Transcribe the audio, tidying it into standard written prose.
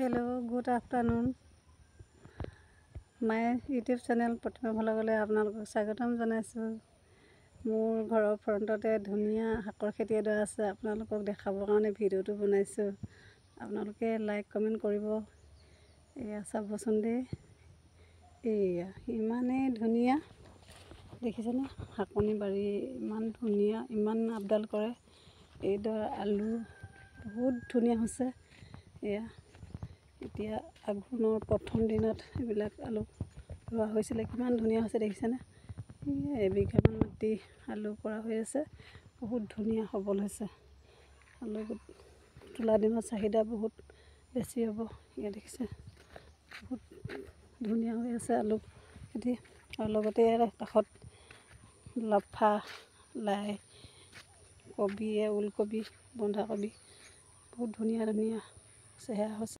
Hello' good afternoon my YouTube channel Pratima ভ্লগলৈ আপোনালোকক স্বাগতম জনাইছোঁ। মোৰ ঘৰৰ ফ্ৰণ্টতে ধুনীয়া শাকৰ খেতি এডৰা আছে। আপোনালোকক দেখাবৰ কাৰণে ভিডিঅ'টো বনাইছোঁ। আপোনালোকে লাইক কমেণ্ট কৰিব। এয়া চাবচোন দেই, এয়া ইমানেই ধুনীয়া দেখিছেনে? শাকনি বাৰী ইমান ধুনীয়া, ইমান আপডাল কৰে। এইডৰা আলু বহুত ধুনীয়া হৈছে। এয়া এতিয়া আঘোণৰ প্ৰথম দিনত এইবিলাক আলু ৰোৱা হৈছিলে, কিমান ধুনীয়া হৈছে দেখিছেনে? এবিঘামান মাটি আলু কৰা হৈ আছে, বহুত ধুনীয়া সবল হৈছে। আলু তোলা দিনত চাহিদা বহুত বেছি হ'ব। ইয়াত দেখিছে বহুত ধুনীয়া হৈ আছে আলু খেতি। আৰু লগতে কাষত লফা, লাই, কবি, ওলকবি, বন্ধাকবি বহুত ধুনীয়া ধুনীয়া চেহেৰা হৈছে।